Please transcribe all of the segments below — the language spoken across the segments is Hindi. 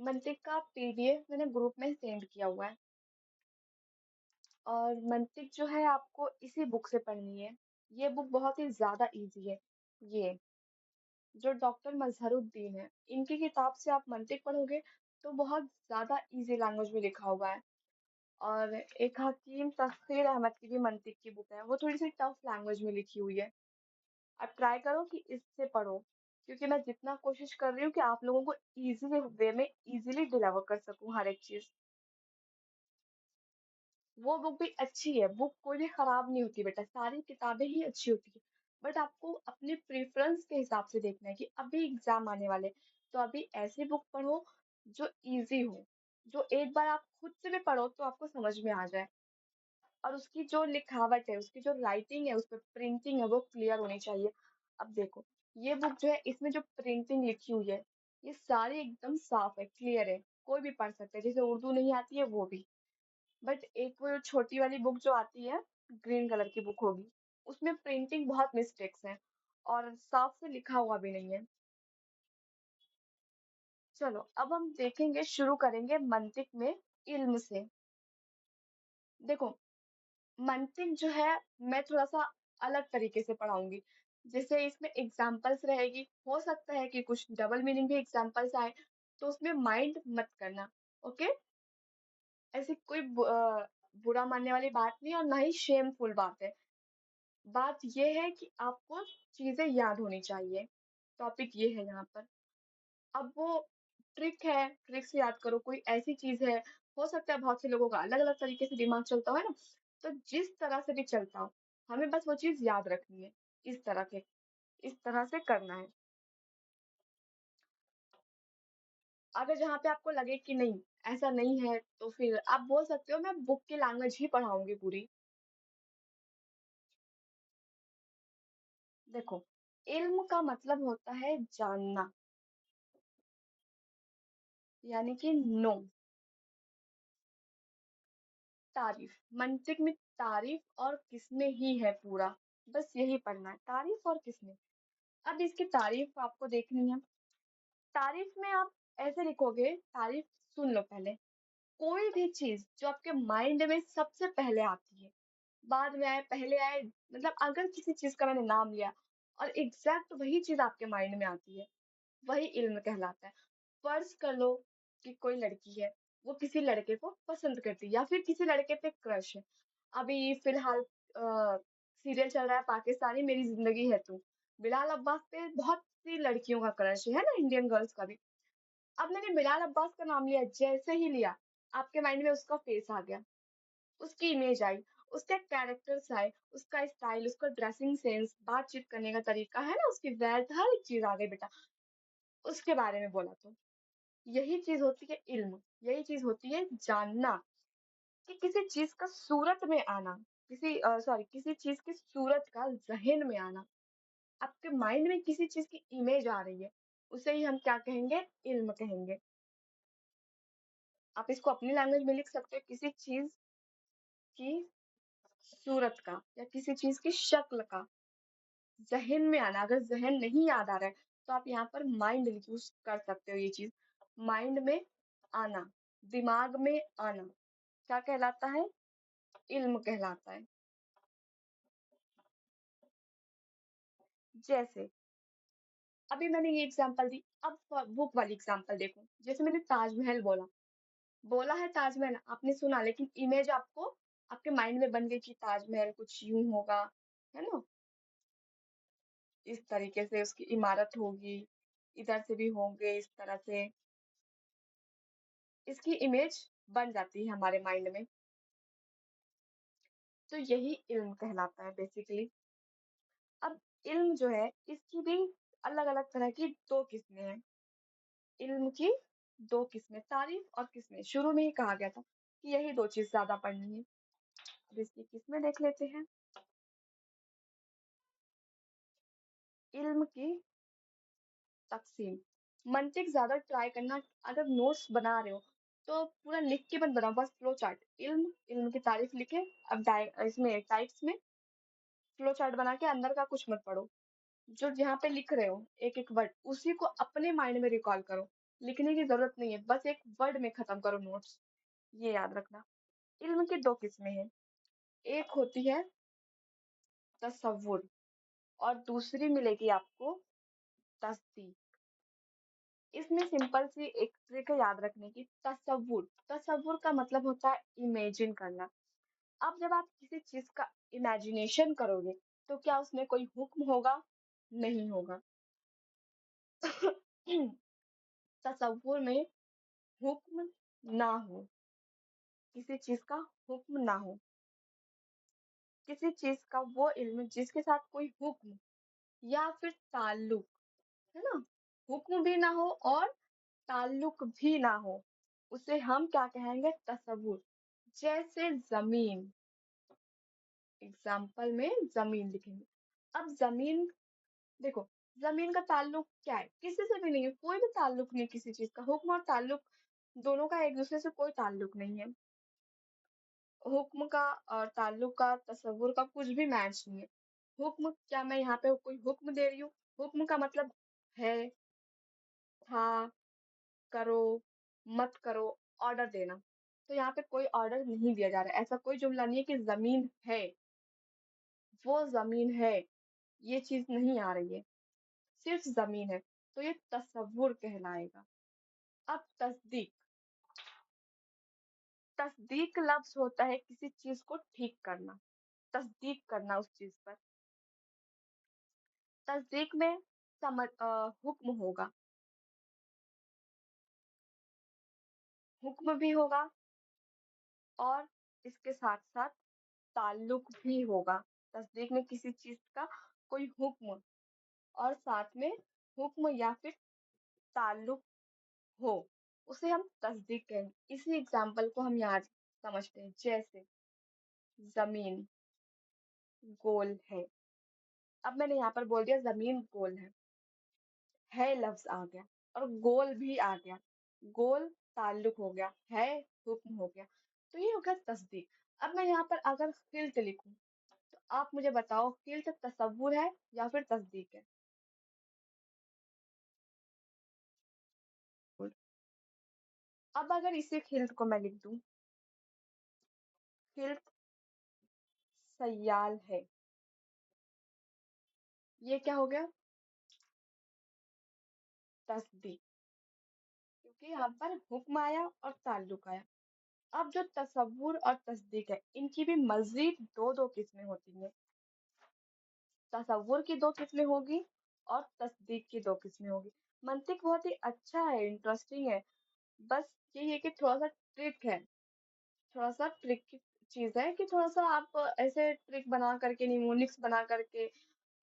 मंतिक का पीडीएफ मैंने ग्रुप में सेंड किया हुआ है। और मंतिक जो है आपको इसी बुक से पढ़नी है। ये बुक बहुत ही ज्यादा इजी है। ये जो डॉक्टर मजहरुद्दीन है, इनकी किताब से आप मंतिक पढ़ोगे तो बहुत ज्यादा इजी लैंग्वेज में लिखा हुआ है। और एक हकीम तस्कीर अहमद की भी मंतिक की बुक है, वो थोड़ी सी टफ लैंग्वेज में लिखी हुई है। आप ट्राई करो कि इससे पढ़ो, क्योंकि मैं जितना कोशिश कर रही हूँ कि आप लोगों को इजी वे में इजीली डिलीवर कर सकूं हर एक चीज। वो बुक भी अच्छी है, बुक कोई भी खराब नहीं होती बेटा, सारी किताबें ही अच्छी होती है। बट आपको अपने प्रेफरेंस के हिसाब से देखना है कि अभी एग्जाम आने वाले, तो अभी ऐसी बुक पढ़ो जो इजी हो, जो एक बार आप खुद से भी पढ़ो तो आपको समझ में आ जाए। और उसकी जो लिखावट है, उसकी जो राइटिंग है, उस पर प्रिंटिंग है, वो क्लियर होनी चाहिए। अब देखो, ये बुक जो है, इसमें जो प्रिंटिंग लिखी हुई है, ये सारी एकदम साफ है, क्लियर है, कोई भी पढ़ सकता है। जैसे उर्दू नहीं आती है वो भी। बट एक वो छोटी वाली बुक जो आती है, ग्रीन कलर की बुक होगी, उसमें प्रिंटिंग बहुत मिस्टेक्स हैं और साफ से लिखा हुआ भी नहीं है। चलो अब हम देखेंगे, शुरू करेंगे मंतिक में इल्म से। देखो, मंतिक जो है, मैं थोड़ा सा अलग तरीके से पढ़ाऊंगी। जैसे इसमें एग्जाम्पल्स रहेगी, हो सकता है कि कुछ डबल मीनिंग भी एग्जाम्पल्स आए, तो उसमें माइंड मत करना। ओके, ऐसी कोई बुरा मानने वाली बात नहीं और ना ही शेमफुल बात है। बात ये है कि आपको चीजें याद होनी चाहिए। टॉपिक ये है यहाँ पर। अब वो ट्रिक है, ट्रिक से याद करो, कोई ऐसी चीज है। हो सकता है बहुत से लोगों का अलग अलग तरीके से दिमाग चलता है ना, तो जिस तरह से भी चलता हो, हमें बस वो चीज याद रखनी है। इस तरह के, इस तरह से करना है। अगर जहाँ पे आपको लगे कि नहीं, ऐसा नहीं है, तो फिर आप बोल सकते हो मैं बुक की लैंग्वेज ही पढ़ाऊंगी पूरी। देखो, इल्म का मतलब होता है जानना, यानी कि नो। तारीफ, मंतिक में तारीफ और किसमें ही है पूरा। बस यही पढ़ना है, तारीफ और किसमें। अब इसकी तारीफ आपको देखनी है। तारीफ में आप ऐसे लिखोगे, तारीफ, सुन लो पहले। कोई भी चीज जो आपके माइंड में सबसे पहले आती है, बाद में आए पहले आए, मतलब अगर किसी चीज का मैंने नाम लिया और एग्जैक्ट वही चीज आपके माइंड में आती है, वही इल्म कहलाता है। फर्ज कर लो कि कोई लड़की है, वो किसी लड़के को पसंद करती है या फिर किसी लड़के पे क्रश है। अभी फिलहाल सीरियल चल रहा है पाकिस्तानी मेरी जिंदगी है तू। बिलाल अब्बास पे बहुत सी लड़कियों का क्रश है ना, इंडियन गर्ल्स का भी। अब मैंने बिलाल अब्बास का नाम लिया, जैसे ही लिया, आपके माइंड में उसका फेस आ गया, उसकी इमेज आई, उसके कैरेक्टर्स आए, उसका स्टाइल, उसका ड्रेसिंग सेंस, बातचीत करने का तरीका है ना, उसकी वेल्थ, हर एक चीज आ गई बेटा। उसके बारे में बोला तो यही चीज होती है इल्म, यही चीज होती है जानना। कि किसी चीज का सूरत में आना, किसी सॉरी किसी चीज की सूरत का जहन में आना, आपके माइंड में किसी चीज की इमेज आ रही है, उसे ही हम क्या कहेंगे, इल्म कहेंगे। आप इसको अपनी लैंग्वेज में लिख सकते हो, किसी चीज की सूरत का या किसी चीज की शक्ल का जहन में आना। अगर जहन नहीं याद आ रहा है, तो आप यहाँ पर माइंड यूज कर सकते हो। ये चीज माइंड में आना, दिमाग में आना, क्या कहलाता है, इल्म कहलाता है। जैसे अभी मैंने ये एग्जांपल दी, अब बुक वाली एग्जांपल देखो। जैसे मैंने ताजमहल बोला, बोला है ताजमहल, आपने सुना, लेकिन इमेज आपको आपके माइंड में बन गई कि ताजमहल कुछ यूं होगा, है ना, इस तरीके से उसकी इमारत होगी, इधर से भी होंगे इस तरह से, इसकी इमेज बन जाती है हमारे माइंड में। तो यही इल्म कहलाता है बेसिकली। अब इल्म जो है, इसकी भी अलग अलग तरह की दो किस्में हैं। इल्म की दो किस्में, तारीफ और किस्में, शुरू में ही कहा गया था कि यही दो चीज ज्यादा पढ़नी है। अब इसकी किस्में देख लेते हैं। इल्म की तकसीम, मंतिक ज्यादा ट्राई करना। अगर नोट्स बना रहे हो तो पूरा लिख के मत बनाओ, बस फ्लो चार्ट, इल्म, इल्म की तारीफ लिखे। अब इसमें टाइप्स में फ्लो चार्ट बना के अंदर का कुछ मत पढ़ो, जो यहाँ पे लिख रहे हो एक एक वर्ड, उसी को अपने माइंड में रिकॉल करो। लिखने की जरूरत नहीं है, बस एक वर्ड में खत्म करो नोट्स। ये याद रखना। इल्म की दो किस्में हैं, एक होती है तसव्वुर और दूसरी मिलेगी आपको तस्दीक। इसमें सिंपल सी एक ट्रिक है याद रखने की। तसव्वुर, तसव्वुर का मतलब होता है इमेजिन करना। अब जब आप किसी चीज का इमेजिनेशन करोगे तो क्या उसमें कोई हुक्म होगा? नहीं होगा। तसव्वुर में हुक्म ना हो, किसी चीज का हुक्म ना हो, किसी चीज का वो इल्म जिसके साथ कोई हुक्म या फिर ताल्लुक, है ना, हुक्म भी ना हो और ताल्लुक भी ना हो, उसे हम क्या कहेंगे? तसव्वुर। जैसे जमीन, एग्जाम्पल में जमीन लिखेंगे। अब जमीन, देखो, जमीन का ताल्लुक क्या है? किसी से भी नहीं है, कोई भी ताल्लुक नहीं, किसी चीज का हुक्म और ताल्लुक दोनों का एक दूसरे से कोई ताल्लुक नहीं है। हुक्म का और ताल्लुक का, तसव्वुर का कुछ भी मैच नहीं है। हुक्म क्या, मैं यहाँ पे कोई हुक्म दे रही हूँ? हुक्म का मतलब है, था, करो, मत करो, ऑर्डर देना। तो यहाँ पे कोई ऑर्डर नहीं दिया जा रहा है, ऐसा कोई जुमला नहीं है कि जमीन है, वो जमीन है, ये चीज नहीं आ रही है, सिर्फ जमीन है। तो ये तसव्वुर कहलाएगा। अब तस्दीक, तस्दीक लफ्ज होता है किसी चीज को ठीक करना, तस्दीक करना उस चीज पर। तस्दीक में हुक्म होगा, हुक्म भी होगा और इसके साथ साथ ताल्लुक भी होगा। तस्दीक में किसी चीज का कोई हुक्म और साथ में हुक्म या फिर ताल्लुक हो, उसे हम तस्दीक कहेंगे। इसी एग्जाम्पल को हम यहाँ समझते हैं। जैसे जमीन गोल है, अब मैंने यहाँ पर बोल दिया जमीन गोल है लफ्ज आ गया और गोल भी आ गया, गोल ताल्लुक हो गया, है हुक्म हो गया, तो ये हो गया तस्दीक। अब मैं यहाँ पर अगर खिल्त लिखूं तो आप मुझे बताओ, खिल्त तसव्वुर है या फिर तस्दीक है? अब अगर इसी खिल्त को मैं लिख दूं, खिल्त सयाल है, ये क्या हो गया? तस्दीक, क्योंकि यहाँ पर हुक्म आया और ताल्लुक आया। अब जो तसव्वुर और तस्दीक है, इनकी भी मजीद दो दो किस्में होती हैं। तसव्वुर की दो किस्में होगी और तस्दीक की दो किस्में होगी। मंतिक बहुत ही अच्छा है, इंटरेस्टिंग है, बस यही है कि थोड़ा सा ट्रिक है, थोड़ा सा ट्रिक की चीज है कि थोड़ा सा आप ऐसे ट्रिक बना करके, निमोनिक्स बना करके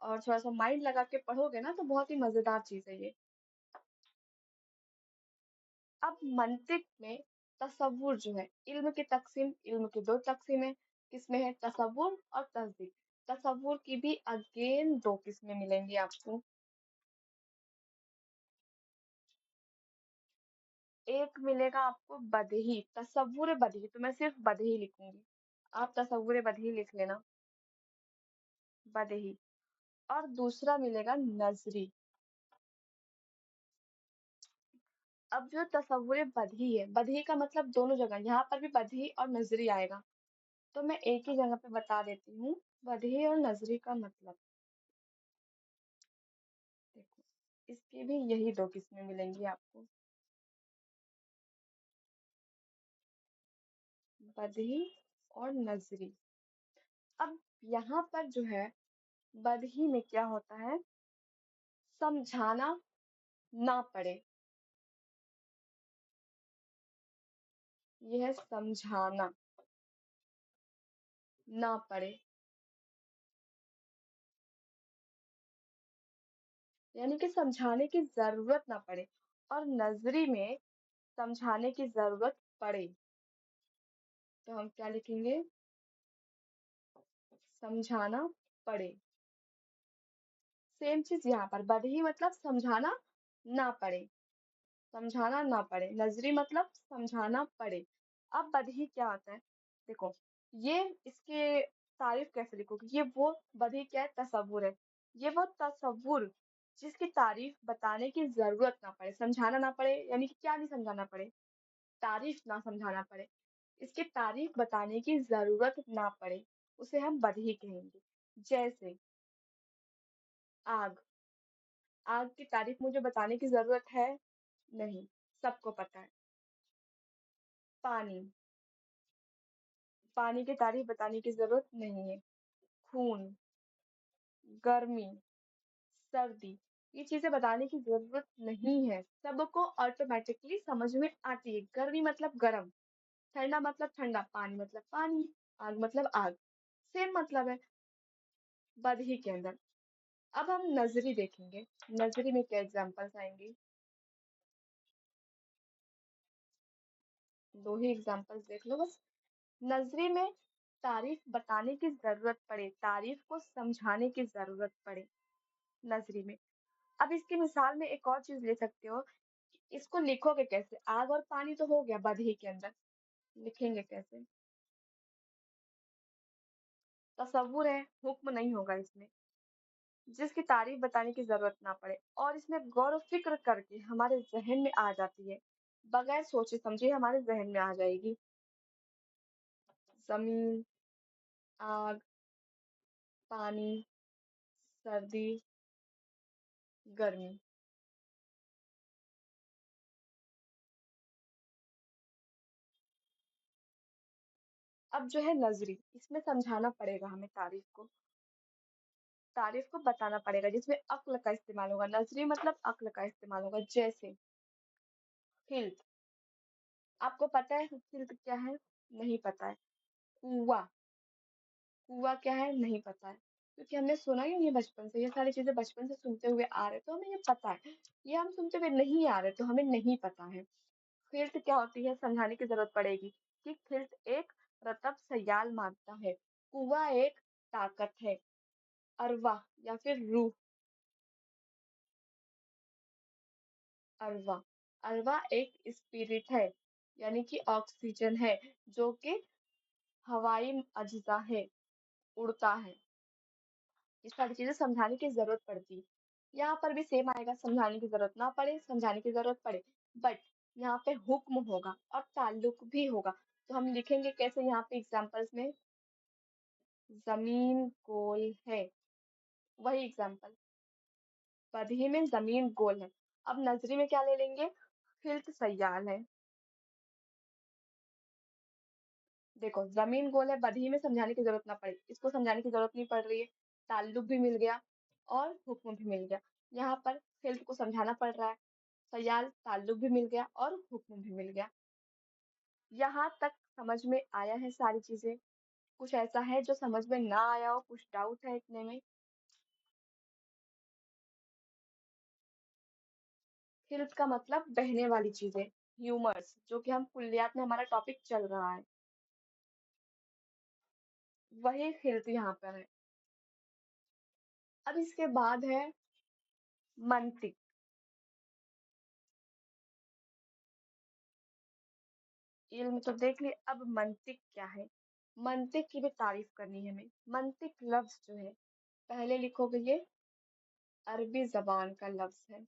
और थोड़ा सा माइंड लगा के पढ़ोगे ना तो बहुत ही मजेदार चीज है ये। अब मंतिक में तसव्वुर जो है, इल्म की तकसीम, इल्म की दो तकसीमें, किसमें है? तसव्वुर और तस्दीक। तसव्वुर की भी अगेन दो किस्में मिलेंगी आपको। एक मिलेगा आपको बदही, तसव्वुर बदही, तो मैं सिर्फ बदही लिखूंगी, आप तसव्वुर बदही लिख लेना, बदही। और दूसरा मिलेगा नजरी। अब जो तसव्वुर बदही है, बदही का मतलब दोनों जगह, यहाँ पर भी बदही और नजरी आएगा, तो मैं एक ही जगह पे बता देती हूँ बदही और नजरी का मतलब। देखो, इसकी भी यही दो किस्में मिलेंगी आपको, बदही और नजरी। अब यहाँ पर जो है, बदही में क्या होता है? समझाना ना पड़े, यह है समझाना ना पड़े, यानी कि समझाने की जरूरत ना पड़े। और नजरी में समझाने की जरूरत पड़े, तो हम क्या लिखेंगे? समझाना पड़े। सेम चीज यहाँ पर, बदही मतलब समझाना ना पड़े, समझाना ना पड़े, नजरी मतलब समझाना पड़े। अब बदही क्या होता है? देखो, ये इसके तारीफ कैसे लिखोगे? ये वो बदही क्या है? तसव्वुर है। ये वो तसव्वुर जिसकी तारीफ बताने की जरूरत ना पड़े, समझाना ना पड़े, यानी कि क्या नहीं समझाना पड़े, तारीफ ना समझाना पड़े, इसकी तारीफ बताने की जरूरत ना पड़े, उसे हम बदही कहेंगे। जैसे आग। आग की तारीफ मुझे बताने की जरूरत है? नहीं, सबको पता है। पानी। पानी की तारीफ बताने की जरूरत नहीं है। खून, गर्मी, सर्दी, ये चीजें बताने की जरूरत नहीं है, सबको ऑटोमेटिकली समझ में आती है। गर्मी मतलब गर्म, ठंडा मतलब ठंडा, पानी मतलब पानी, आग मतलब आग, सेम मतलब है बदही के अंदर। अब हम नजरी देखेंगे, नजरी में क्या एग्जांपल्स आएंगी। दो ही एग्जांपल्स देख लो बस। नजरी में तारीफ बताने की जरूरत पड़े, तारीफ को समझाने की जरूरत पड़े, नजरी में। अब इसकी मिसाल में एक और चीज ले सकते हो, इसको लिखोगे कैसे? आग और पानी तो हो गया बदही के अंदर, लिखेंगे कैसे? तसव्वुर है, हुक्म नहीं होगा इसमें, जिसकी तारीफ बताने की जरूरत ना पड़े और इसमें गौर फिक्र करके हमारे जहन में आ जाती है, बगैर सोचे समझे हमारे जहन में आ जाएगी। जमीन, आग, पानी, सर्दी, गर्मी। अब जो है नजरी, इसमें समझाना पड़ेगा हमें तारीफ को, तारीफ को बताना पड़ेगा, जिसमें अक्ल का इस्तेमाल होगा। नजरी मतलब अक्ल का इस्तेमाल होगा। जैसे हिल्ट। आपको पता है हिल्ट क्या है? नहीं पता है। कुआ। कुआ क्या है? नहीं पता है, क्योंकि हमने सुना ही नहीं है बचपन से, ये सारी चीजें बचपन से सुनते हुए आ रहे तो हमें ये पता है। ये हम सुनते हुए नहीं आ रहे तो हमें नहीं पता है। खिल्त क्या होती है समझाने की जरूरत पड़ेगी, कि खिल्त एक रतब सयाल मादा है, कुआ एक ताकत है, अरवा या फिर रूह। अरवा, अरवा एक स्पिरिट है, यानी कि ऑक्सीजन है, जो कि हवाई अज्जा है, उड़ता है। ये सारी चीजें समझाने की जरूरत पड़ती है। यहाँ पर भी सेम आएगा, समझाने की जरूरत ना पड़े, समझाने की जरूरत पड़े, बट यहाँ पे हुक्म होगा और ताल्लुक भी होगा। तो हम लिखेंगे कैसे यहाँ पे एग्जांपल्स में? जमीन गोल है, वही एग्जांपल, बदही में जमीन गोल है। अब नजरी में क्या ले लेंगे? खिल्त सयाल है। देखो जमीन गोल है, बदही में समझाने की जरूरत ना पड़े, इसको समझाने की जरूरत नहीं पड़ रही है, ताल्लुक भी मिल गया और हुक्म भी मिल गया। यहाँ पर खिल्त को समझाना पड़ रहा है, सयाल ताल्लुक भी मिल गया और हुक्म भी मिल गया। यहाँ तक समझ में आया है सारी चीजें? कुछ ऐसा है जो समझ में ना आया हो, कुछ डाउट है इतने में? खिल्त का मतलब बहने वाली चीजें, ह्यूमर्स, जो कि हम कुल्लियात में हमारा टॉपिक चल रहा है, वही खिल्त यहाँ पर है। अब इसके बाद है मंतिक। इल्म तो देख लिए, अब मंतिक क्या है? मंतिक की भी तारीफ करनी है हमें। मंतिक लफ्ज जो है, पहले लिखोगे ये अरबी जबान का लफ्ज है,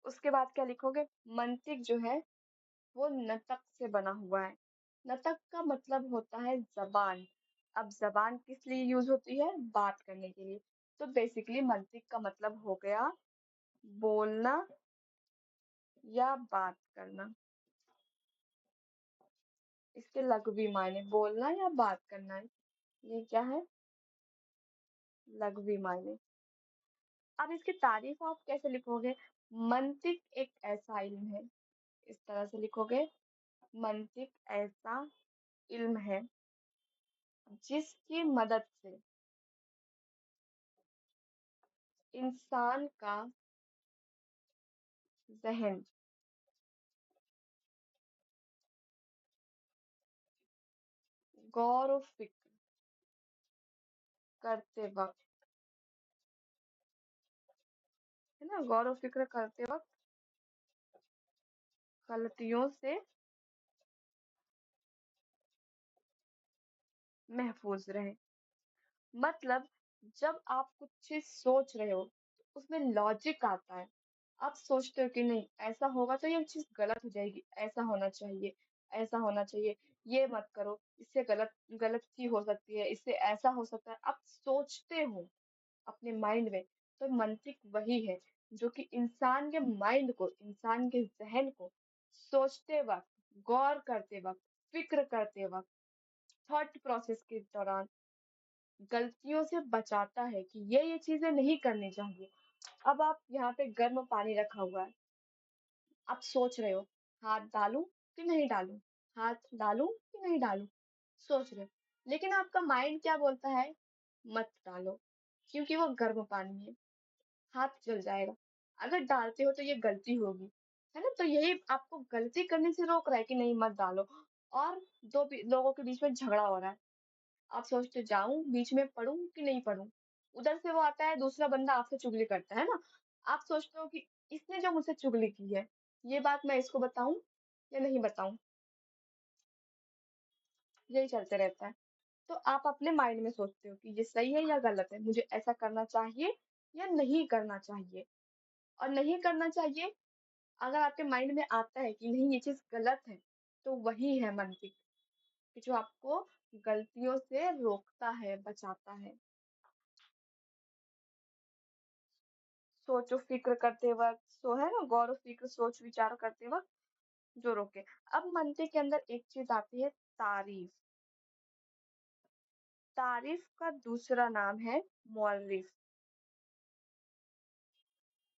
उसके बाद क्या लिखोगे? मंतिक जो है वो नतक से बना हुआ है। नतक का मतलब होता है जबान। अब जबान किस लिए यूज होती है? बात करने के लिए। तो बेसिकली मंतिक का मतलब हो गया बोलना या बात करना। इसके लघवी मायने बोलना या बात करना है, ये क्या है? लघवी मायने। अब इसकी तारीफ आप कैसे लिखोगे? मंतिक एक ऐसा इल्म है, इस तरह से लिखोगे, मंतिक ऐसा इल्म है जिसकी मदद से इंसान का जहन गौर व फिक्र करते वक्त, है ना, गौर व फिक्र करते वक्त गलतियों से महफूज रहे। मतलब जब आप कुछ चीज़ सोच रहे हो, तो उसमें लॉजिक आता है। आप सोचते हो कि नहीं ऐसा होगा तो ये चीज़ गलत हो जाएगी, ऐसा होना चाहिए, ये मत करो, इससे गलत गलत चीज़ हो सकती है, इससे ऐसा हो सकता है। आप सोचते हो अपने माइंड में, तो मंतिक वही है जो कि इंसान के माइंड को, इंसान के ज़हन को सोचते वक़्त, गौर करते वक़्त, फ़िक्र करते वक़्त, थॉट प्रोसेस के दौरान गलतियों से बचाता है कि ये चीज़ें नहीं करनी चाहिए। अब आप यहाँ पे गर्म पानी रखा हुआ है, आप सोच रहे हो, हाथ डालूँ कि नहीं डालूँ? हाथ डालूँ कि नहीं डालूँ? सोच रहे हो। लेकिन आपका माइंड क्या बोलता है? मत डालो, क्योंकि वो गर्म पानी है, हाथ जल जाएगा। अगर डालते हो तो ये गलती होगी, है ना? तो यही आपको गलती करने से रोक रहा है कि नहीं मत डालो और 2 लोगों के बीच में झगड़ा हो रहा है। आप सोचते जाऊँ, बीच में पढूँ कि नहीं पढूँ? उधर से वो आता है, दूसरा बंदा आपसे चुगली करता है ना? आप सोचते हो कि इसने जो मुझसे चुगली की है, ये बात मैं इसको बताऊँ या नहीं बताऊँ? यही चलते रहता है। तो आप अपने माइंड में सोचते हो कि ये सही है या गलत है? मुझे ऐसा करना चाहिए या नहीं करना चाहिए? और नहीं करना चाहिए, अगर आपके माइंड में आता है कि नहीं ये चीज़ गलत है, तो वही है मंतिक कि जो आपको गलतियों से रोकता है, बचाता है। सोचो फ़िक्र करते वक़्त है ना गौर फ़िक्र सोच विचार करते वक़्त जो रोके। अब मंतिक के अंदर एक चीज़ आती है तारीफ़। तारीफ़ का दूसरा नाम है मौर्रिफ़।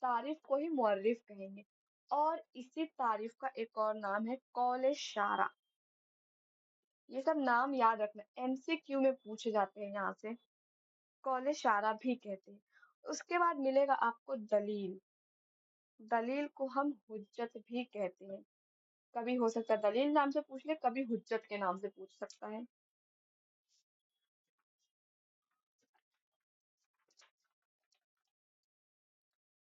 तारीफ़ को ही मौर्रिफ़ कहेंगे और इसी तारीफ़ का एक और नाम है कौल शारा। ये सब नाम याद रखना, एमसीक्यू में पूछे जाते हैं यहाँ से। कौल शारा भी कहते हैं। उसके बाद मिलेगा आपको दलील। दलील को हम हुज्जत भी कहते हैं। कभी हो सकता है दलील नाम से पूछ ले, कभी हुज्जत के नाम से पूछ सकता है।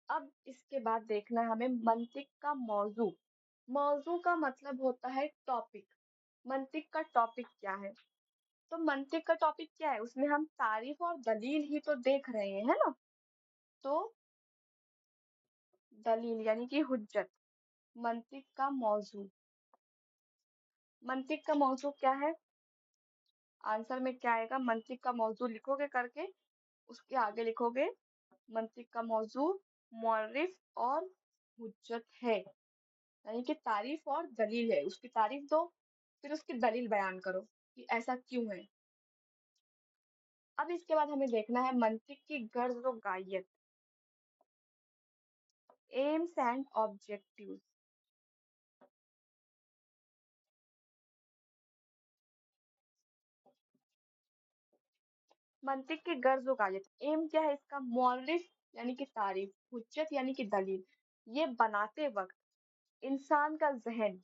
अब इसके बाद देखना है हमें मंतिक का मौजू। मौजू का मतलब होता है टॉपिक। मंतिक का टॉपिक क्या है? तो मंतिक का टॉपिक क्या है? उसमें हम तारीफ और दलील ही तो देख रहे हैं, है ना? तो दलील यानी कि हुज्जत, मंतिक का मौजू। मंतिक का मौजू क्या है? आंसर में क्या आएगा? मंतिक का मौजू लिखोगे करके, उसके आगे लिखोगे मंतिक का मौजू मौरिफ और हुज्जत है। यानी कि तारीफ और दलील है। उसकी तारीफ दो, फिर उसकी दलील बयान करो कि ऐसा क्यों है। अब इसके बाद हमें देखना है मंतिक की गर्ज व गायत, एम्स एंड ऑब्जेक्टिव्स। मंतिक की गर्ज व गायत, एम क्या है इसका? मौरिफ यानी कि तारीफ, हुज्जत यानी कि दलील। ये बनाते वक्त इंसान का जहन,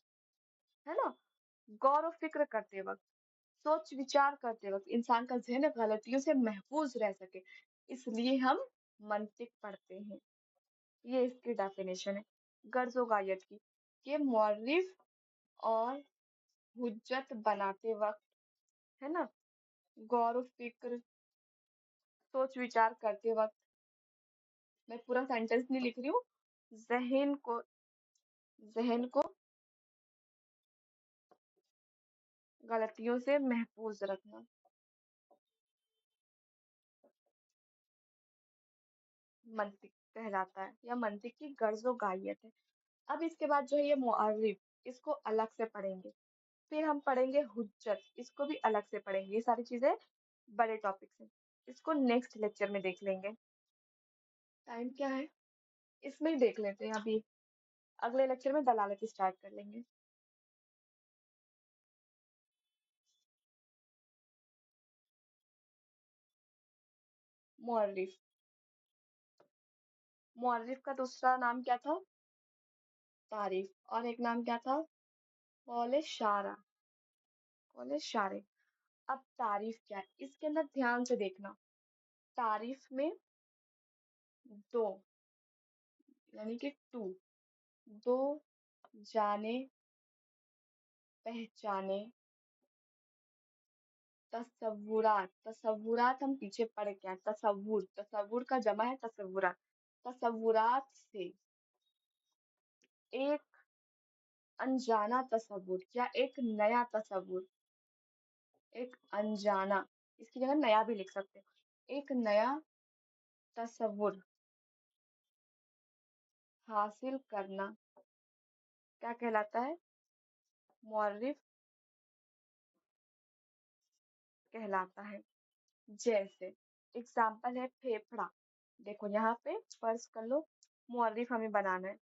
है ना, गौर व फिक्र करते वक्त, सोच विचार करते वक्त इंसान का ज़हन गलतियों से महफूज रह सके, इसलिए हम मंतिक पढ़ते हैं। ये इसकी डेफिनेशन है गर्ज़ गायत की कि मौरिफ और हुज्जत बनाते वक्त, है ना, गौर व फिक्र, सोच विचार करते वक्त, मैं पूरा सेंटेंस नहीं लिख रही हूँ, ज़हन को ज़हन को गलतियों से महफूज रखना, मंतिक कहलाता है या मंतिक की गर्ज़ गायत है। अब इसके बाद जो है ये मुअर्रिफ, इसको अलग से पढ़ेंगे। फिर हम पढ़ेंगे हुज्जत, इसको भी अलग से पढ़ेंगे। ये सारी चीज़ें बड़े टॉपिक्स हैं। इसको नेक्स्ट लेक्चर में देख लेंगे। टाइम क्या है? इसमें ही देख लेते हैं अभी। अगले लेक्चर में दलालत स्टार्ट कर लेंगे। मुअर्रिफ। मुअर्रिफ का दूसरा नाम क्या था? तारीफ। और एक नाम क्या था? कौल शारा। कौल शारे। अब तारीफ क्या है? इसके अंदर ध्यान से देखना। तारीफ में दो यानी कि टू, दो जाने पहचाने तसव्वुरात, तसव्वुरात हम पीछे पढ़ के आए, तसव्वुर, तसव्वुर का जमा है तसव्वुरात। तसव्वुरात से एक अनजाना तसव्वुर या एक नया तसव्वुर, एक अनजाना, इसकी जगह नया भी लिख सकते हो, एक नया तसव्वुर हासिल करना क्या कहलाता है? मौर्रिफ कहलाता है। जैसे एग्जाम्पल है फेफड़ा। देखो यहाँ पे फर्ज कर लो मौर्रिफ हमें बनाना है।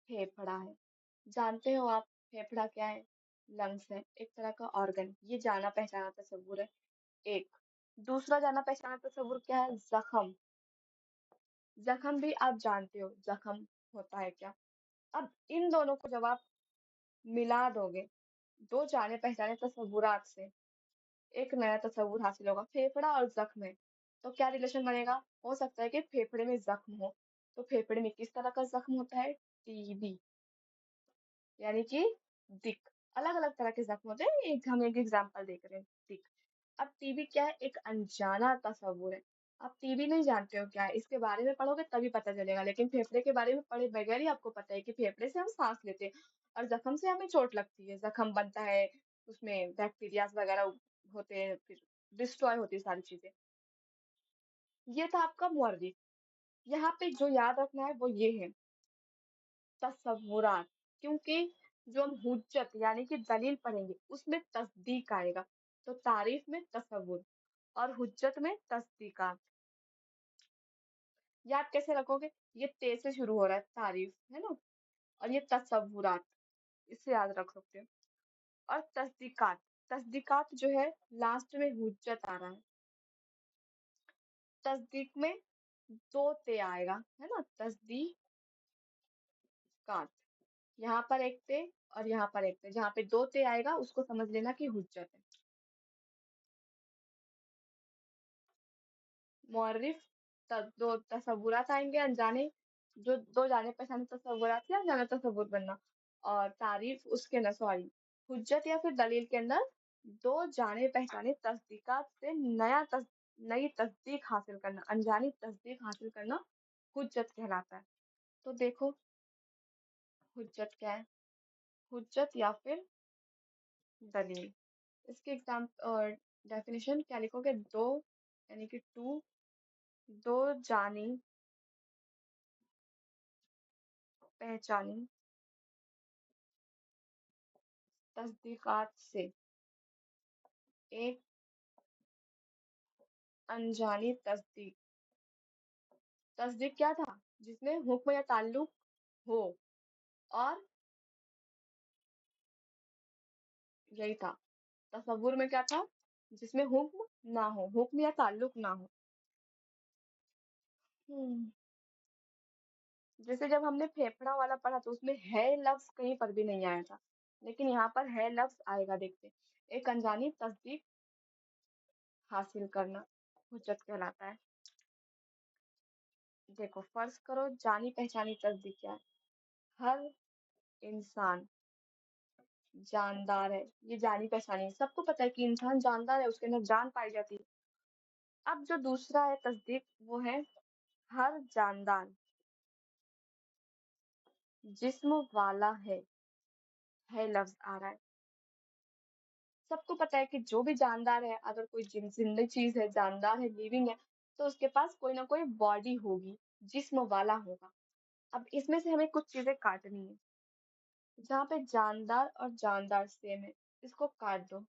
फेफड़ा है, जानते हो आप फेफड़ा क्या है? लंग्स है, एक तरह का ऑर्गन, ये जाना पहचाना तस्वुर है। एक दूसरा जाना पहचाना तस्वुर क्या है? जख्म। जख्म भी आप जानते हो जख्म होता है क्या। अब इन दोनों को जब आप मिला दोगे, दो जाने पहचाने तस्वुरात से एक नया तस्वुर हासिल होगा, फेफड़ा और जख्म है। तो क्या रिलेशन बनेगा? हो सकता है कि फेफड़े में जख्म हो, तो फेफड़े में किस तरह का जख्म होता है? टीबी, यानी कि दिक। अलग अलग तरह के जख्म होते हैं, एक हम एक एग्जांपल देख रहे हैं, दिक। अब टीबी क्या है? एक अनजाना तस्वुर है। आप टीबी नहीं जानते हो क्या है, इसके बारे में पढ़ोगे तभी पता चलेगा, लेकिन फेफड़े के बारे में पढ़े बगैर ही आपको पता है कि फेफड़े से हम सांस लेते हैं और जख्म से हमें चोट लगती है, जख्म बनता है, उसमें बैक्टीरिया वगैरह होते हैं, फिर डिस्ट्रॉय होती है सारी चीजें। ये था आपका मुअर्रिफ। यहाँ पे जो याद रखना है वो ये है, तसव्वुरात, क्योंकि जो हम हुज्जत यानी कि दलील पढ़ेंगे उसमें तस्दीक आएगा, तो तारीफ में तसव्वुर और हुज्जत में तस्दीकात। याद कैसे रखोगे? ये ते से शुरू हो रहा है, तारीफ है ना, और ये तसव्वुरात, इससे याद रख सकते हो। और तस्दीकात, तस्दीकात जो है लास्ट में हुज्जत आ रहा है। तस्दीक में दो ते आएगा, है ना, तस्दीकात। यहाँ पर एक ते और यहाँ पर एक ते, जहाँ पे दो ते आएगा उसको समझ लेना कि हुज्जत है। मुअर्रिफ, दो तसव्वुरात आएंगे अनजाने, जो दो जाने पहचाने तसव्वुरात से अनजाना तसव्वुर बनना, और तारीफ उसके न सॉरी हुज्जत या फिर दलील के अंदर दो जाने पहचाने तस्दीकात से नई तस्दीक हासिल करना, अनजानी तस्दीक हासिल करना हुज्जत कहलाता है। तो देखो हुज्जत क्या है? हुज्जत या फिर दलील, इसके एग्जाम और डेफिनेशन क्या लिखोगे? दो यानी कि टू, दो जानी पहचानी तस्दीकात से एक अनजानी तस्दीक। तस्दीक क्या था? जिसमें हुक्म या ताल्लुक हो, और यही था। तसव्वुर में क्या था? जिसमें हुक्म ना हो, हुक्म या ताल्लुक ना हो। हम्म जैसे जब हमने फेफड़ा वाला पढ़ा तो उसमें है लफ्ज कहीं पर भी नहीं आया था, लेकिन यहाँ पर है लफ्ज आएगा, देखते। एक अनजानी तस्दीक हासिल करना हुज्जत कहलाता है। देखो फर्ज करो जानी पहचानी तस्दीक क्या है? हर इंसान जानदार है, ये जानी पहचानी है। सबको पता है कि इंसान जानदार है, उसके अंदर जान पाई जाती है। अब जो दूसरा है तस्दीक, वो है हर जानदार जिस्म वाला है लफ्ज आ रहा है। सबको पता है कि जो भी जानदार है, अगर कोई जिंदा चीज है, जानदार है, लिविंग है, तो उसके पास कोई ना कोई बॉडी होगी, जिस्म वाला होगा। अब इसमें से हमें कुछ चीजें काटनी है। जहाँ पे जानदार और जानदार सेम है, इसको काट दो,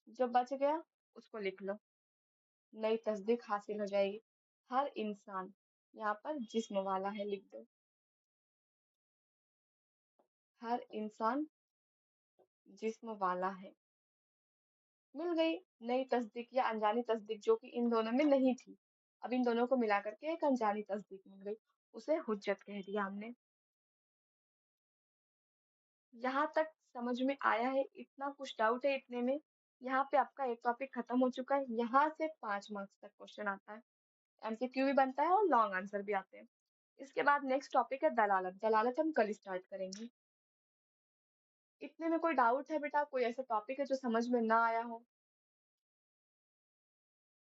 जो बच गया उसको लिख लो, नई तस्दीक हासिल हो जाएगी। हर इंसान, यहाँ पर जिस्म वाला है, लिख दो, हर इंसान जिस्म वाला है। मिल गई नई तस्दीक या अनजानी तस्दीक, जो कि इन दोनों में नहीं थी। अब इन दोनों को मिला करके एक अनजानी तस्दीक मिल गई, उसे हुज्जत कह दिया हमने। यहाँ तक समझ में आया है? इतना कुछ डाउट है इतने में? यहाँ पे आपका एक टॉपिक खत्म हो चुका है, यहाँ से 5 मार्क्स तक क्वेश्चन आता है, एमसीक्यू भी बनता है और लॉन्ग आंसर भी आते हैं। इसके बाद नेक्स्ट टॉपिक है दलालत। दलालत हम कल स्टार्ट करेंगे। लिखने में कोई डाउट है बेटा? कोई ऐसा टॉपिक है जो समझ में ना आया हो?